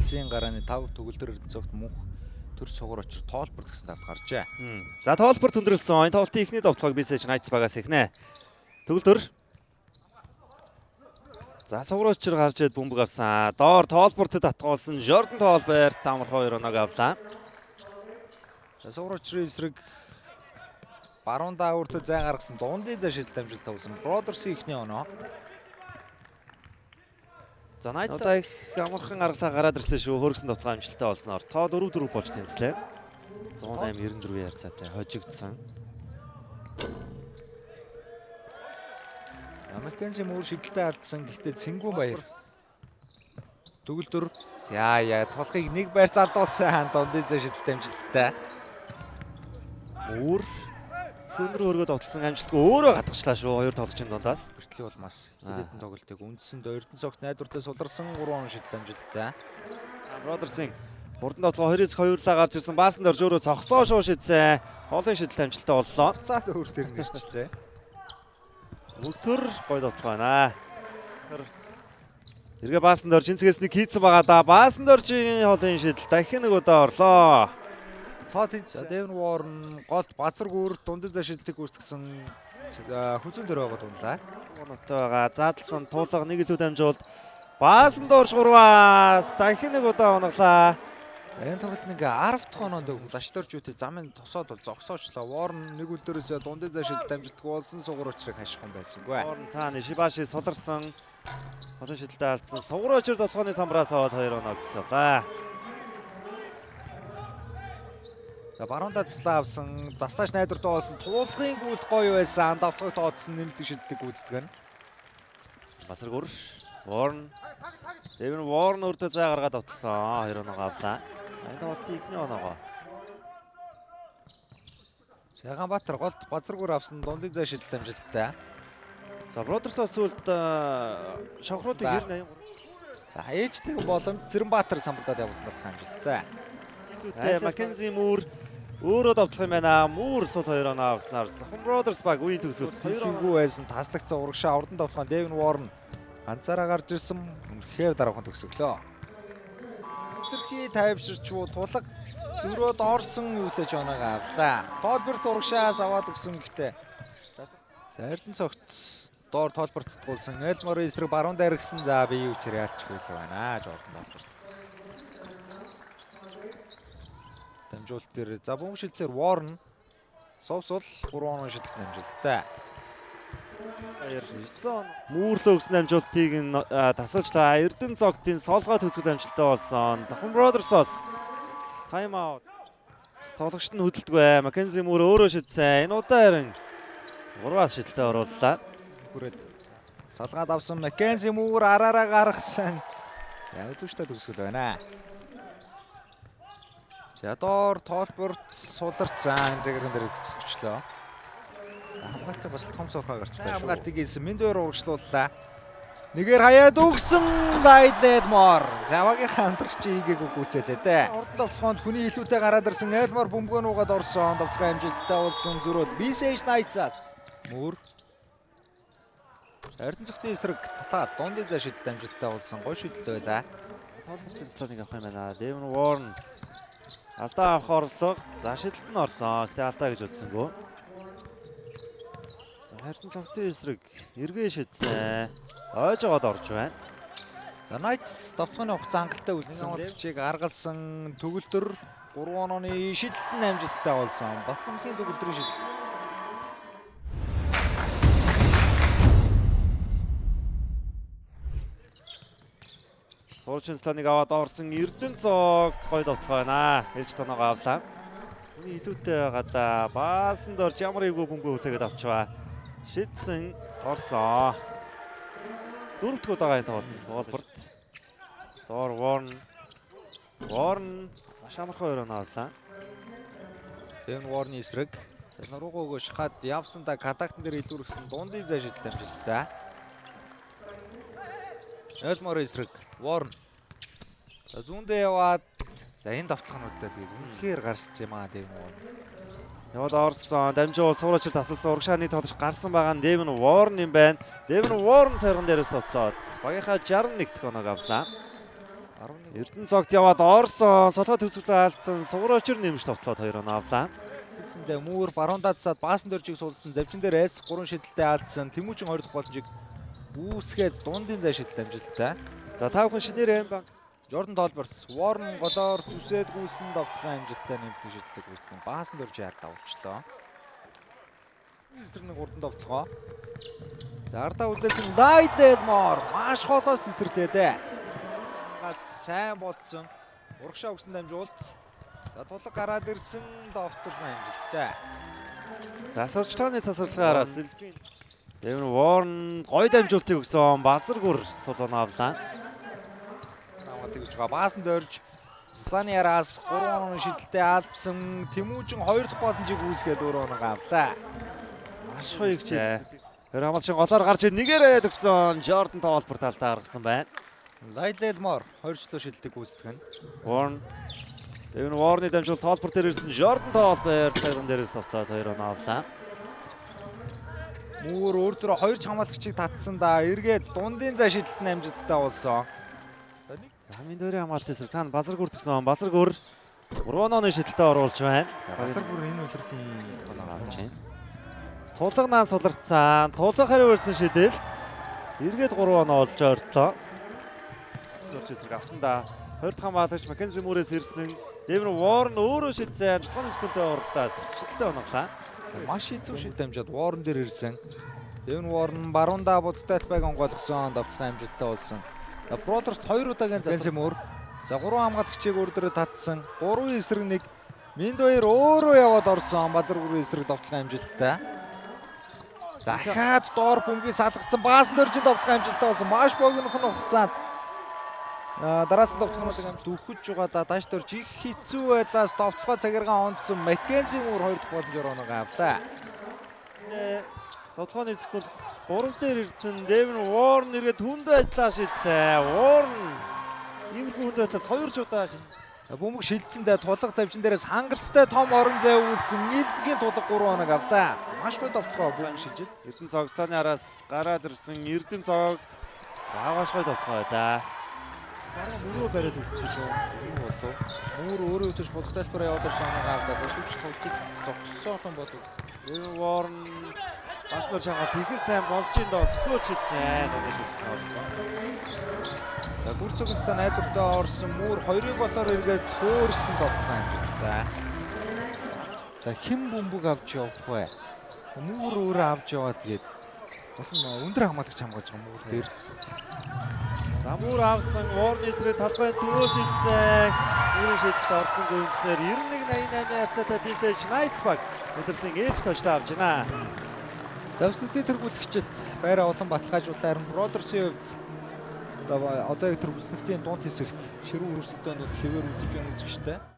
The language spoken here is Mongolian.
эцсийн гарааны 5 төгөлдөр Эрдэнэцогт мөнх төр сугар очир тоолбор гэсэн давд гарчээ. За тоолбор төндрөлсөн. Тоглолтын эхний довтлогыг Bicech Knights багаас эхнэ. Төгөлдөр. За сугар очир гарч ид бөмбөг авсан. Доор тоолбортод татгуулсан Jordan Tolbert амар 2 оног авлаа. За сугар очирын эсрэг баруундаа өөртөө зай гаргасан дундын зай шидэлт амжилт тавсан. Brothers-ийн эхний оноо. За Knights одоо их амархан аргалаа гараад ирсэн шүү. Хөргсөн довтлогоо амжилттай олсноор тоо 4-4 болж тэнцлээ. 108-94 ярцаатай хожигдсон. Mackenzie Moore шидэлтэй алдсан. Гэхдээ Цэнгүүн Баяр төгөлдөр яа толгыг нэг байр залдуулсан дундын зай шидэлт амжилттай. Moore хөндөр өргөд отлсон амжилтгүй өөрөө хатгачлаа шүү. Хоёр тоглогчийн дундаас. Бэртлийн бол маш хэдэн тоглолтыг үндсэнд Эрдэнэцогт найдвартай суларсан 3 он шидэлт амжилттай. Brothers-ийн хурдан тоглоо 2-2-лаа гарч ирсэн. Баасан дөрж өөрөө цогсоо шуу шидсэн. Хоолын шидэлт амжилттай боллоо. Цаад өөр төр нэрчлээ. Мөгтөр гой тоглоо байна. Эргээ баасан дөрж цэцгээс нэг хийцэн байгаа да. Баасан дөржийн хоолын шидэл дахин нэг удаа орлоо. За Devin Warren голд базар гүр дундын зай шидэлтийг гүйцэтгсэн хүзүүл дээр байгаа дунлаа. Оноотой байгаа. Задлсан туулга нэг илүү дамжуулд. Баасан дөрж 3-аас дахин нэг удаа оноглаа. За энэ тоглолт нэг 10 дахь оноонд лаштарч үүтэй замын тосоод бол зогсоочлоо. Warren нэг үлдээрээс дундын зай шидэлт амжилтгүй болсон сугар очрыг хаших юм байсангүй. Warren цаана Шибаши суларсан. Олон шидэлтэй алдсан. Сугар очир тоглооны самбраас аваад 2 оног явлаа. За баруун дацлаа авсан, заслаач найдвартай болсон. Туулгын гүйлт гоё байсан. Давтгыг тооцсон нэмэлт шидэлтийг гүйцэтгэн. Басар гүр. Warren. Devin Warren өөртөө зай гаргаад автлсан. 2 оноо авлаа. Энэ тоглолтын эхний оноогоо. Шаганбаатар голд базар гүр авсан дундын зай шидэлт амжилттай. За Brothers-аас сүлд шавхруудыг 93. За ээлжтэй боломж Цэрэнбаатар самбардаад явуулсан амжилттай. Тэ Mackenzie Moore өөрөө довтлох юм байна. Moore сул 2 оноо авснаар Zahan Brothers баг үеийн төгсгөл 2 оноо байсан. Таслагдсан урагшаа урдан довтлохын Devin Warren ганцаараа гарч ирсэн. Үнэхээр дараахан төгсөглөө. Тэрхий тайвширчвуу тулаг зөрөөд орсон юутай ч оноог авлаа. Tolbert урагшаас аваад өгсөн гэхдээ. За Эрдэнэцогт доор Tolbert татгуулсан. Elmore эсрэг баруун дээр гисэн. За бие үчир ялчгүй л байна. Jordan Tolbert. Дамжуулт дээр за бөмбөг шилцээр Warren совсол 3 оноо шидэлт амжилттай. 9. Муурлөө өгсөн амжилтыг тасалжлаа. Эрдэнэцогтын солгоо төгсгөл амжилттай болсон. Zahan Brothers-оос тайм аут. Тоглогчд нь хөдөлдөггүй. Mackenzie Moore өөрөө шидсэн. Энэ удаа харин 3-аас шидэлтэй орууллаа. Хүрээд салгаад авсан Mackenzie Moore араараа гаргасан. Яг зүгштэй төгсгөл байна. За доор Tolbert суларцсан зэгрэн дээрээс төгсгчлөө. Хамгаалтыг бас том сорхоо гарчлаа шүү. Хамгаалтыг ийсэн Мэндээр урагшлууллаа. Нэгээр хаяад өгсөн Elmore. Завагийн хамтрагч ийгээг гүйцээлээ дээ. Урд довтлоонд хүний илүүтэй гараад ирсэн Elmore бөмбөгөө нуугаад орсон. Довтлогын амжилттай болсон зөрөөд Bicech Knights-аас Moore. Эрдэнэцогтын эсрэг татаад дундын зай шидэлт амжилттай болсон. Гоё шидэлт байлаа. Tolbert цэцлэгийг авах юм байна. Devin Warren алдаа авах орлого. За шидэлт нь орсон. Гэтэ алдаа гэж үзсэнгөө. Эрдэнэцогтын эсрэг эргээ шидсэн. Ойж аваад орж байна. За Knights довтлооны хугацаа хангалттай үлдсэн. Левчийг аргалсан төгөлдөр 3 онооны шидэлт нь амжилттай болсон. Батбанкын төгөлдрийн шидэлт. Сурчин слоныг аваад орсон Эрдэнэцогт гой довтлоо байна. Ээлж тоноогоо авлаа. Хүний илүүтэй байгаа да. Баасан дорж ямар эвгүй бөмбөг хүлээгээд авчваа. Шидсэн орсон. 4-р удаага энэ тоглолт. Доор Warren маш амархан 2 оноо авлаа. Devin Warren эсрэг нуруугаа өгөө шахаад явсандаа контактн дээр илүүргэсэн дундын зай шидэлт амжилттай. Elmore эсрэг Warren. За зүүндээ яваад за энэ давталгаануудтай тэгээд үнэхээр гарч юм аа Devin Warren. Яваад орсон. Дамжуул цуурачил тасалсан урагшааны тоглож гарсан байгаа нь Devin Warren юм байна. Devin Warren сарган дээрээс тоглоод багийнхаа 61 дахь оног авлаа. Эрдэнэ цогт яваад Орсон солгой төгсгөлөө алдсан сугуурчир нэмж товтлоод 2 оноо авлаа. Хэлсэндээ Муур баруун дадсаад баасан дөржиг суулсан. Завчин дээр S 3 шидэлтэй алдсан. Тэмүүчин 2 дахь боломжийг үүсгээд дундын зай шидэлт амжилттай. За та бүхэн шинээр М банк Jordan Tolbert Warren голоор зүсээд гүйсэн довтлохын амжилттай нэмэлт шидэлтийг үүсгэн баасан дөржиг алдаа авчлаа. Эсрэг нэг урдан довтлохоо. За ардаа үлдээсэн Light Elmore маш холоос тесрэглээ. Сайн болцсон. Урагшаа өгсөн дамжуулт. За тулаг гараад ирсэн довтлохын амжилттай. засварчлагын засварлагаараа сэлжийн Devin Warren гой дамжуултыг өгсөн базар гүр сул оноо авлаа. Тэгж байгаа баасан дөрж Засланы яраас 3 оноо шидэлтэй алдсан. Тэмүүжин 2 дахь боломжийг үүсгээд 4 оноо авлаа. Маш гоё хичээл. Тэр хамгаалчин голоор гарч нэгээрээ төгсөн Jordan Tolbert алдаа гаргасан байна. Light Elmore 2 жилөө шидэлтийг үүсгэн. Warren Devin Warren-ы дамжуулт Tolbert дээр ирсэн Jordan Tolbert цагаан дээрээс товтлоод 2 оноо авлаа. Муур өөр дөрөө 2 хамгаалагчийг татсан да. Эргээд дундын зай шидэлтэн амжилттай болсон. Хамгийн дөрийн хамгаалт эсрэг цаана базар гүр төгсөн. Базар гүр 3 онооны шидэлтэд оруулж байна. Базар бүр энэ үлрэлийн оноо авч байна. Тулганаан суларцсан. Тулга хариу ирсэн шидэлт. Эргээд 3 оноо олж ойрлоо. Дөрч эсрэг авсан да. 20 дахь хамгаалагч Mackenzie Moore-с ирсэн. Devin Warren өөрөө шидсэн. Тулгааны секундтэй оролдоод шидэлтээ оноглаа. Маш хэцүү шидэлт амжаад Warren дээр ирсэн. Devin Warren баруунда будалтай албайг онгойлгосон довтлохын амжилттай болсон. Бродерс 2 удаагийн Mackenzie Moore. За 3 хамгаалагчийг өөрөөрөө татсан. 3 эсрэг 1 Миндоер өөрөө яваад орсон. Базар гүрэн эсрэг довтлохын амжилттай. Захаад доор бөмбөгийг салгацсан баасан дөржин довтлохын амжилттай болсон. Маш богинохон хугацаанд дараас нь довтлохын дүүхэж байгаа да даш дөрж их хэцүү байлаас довтлохоо цагиргаан ондсон Mackenzie Moore 2 дахь боломжоор оноо авлаа. Довтлооны секунд 3 дээр ирсэн Devin Warren эргээд хүнд байдлаа шийдсэн. Warren иймэрхүү хүнд байдлаас 2 удаа бөмбөг шилжсэндээ тулга завчин дээрээс хангалттай том орон зай үүссэн. Нийлбэгийн тулга 3 оноо авлаа. Маш гоё довтлохоо бөмбөг шилжил. Эрдэнэ цогцлооны араас гараад ирсэн Эрдэнэ цогт зааваш гоё довтлоо байлаа. Баруун мөрөө бариад үлдсэн шүү. Юу болов? Мөр өөрөө өтөж будалтай спороо яваад ирсэн оноо авлаа. Шүвч хавтыг зогсоохон болов гэсэн. Devin Warren бас нөр шангаа тэгэр сайн болж ин доо сквот шидсэн. Өнөө шидэлт орсон. За гүр цогцлоо найдвартай орсон Мөр 2-ын голоор эргээд хөөр гисэн довтлоо амжилттай. За хэн бөмбөг авч явах вэ? Мөр өөрөө авч яваад тэгээд болсон өндөр хамгаалагч хамгаалж байгаа Мөр дээр. Замуур авсан Warren эсрэг талбай төвөө шидсэн. Өөрийн шидэлт орсон гүйцээр 91-88 хацаатай Pisage Knightsburg өдөртний ээж тожтой авч байна. Завсэлтийн тэргүүлэгчид байраа улан баталгаажуулсан харин Бродерсын хувьд одоо яг тэргүүлэгчдийн дунд хэсэгт ширүүн өрсөлдөөнд хэвээр үлдэж байна үзэгчтэй.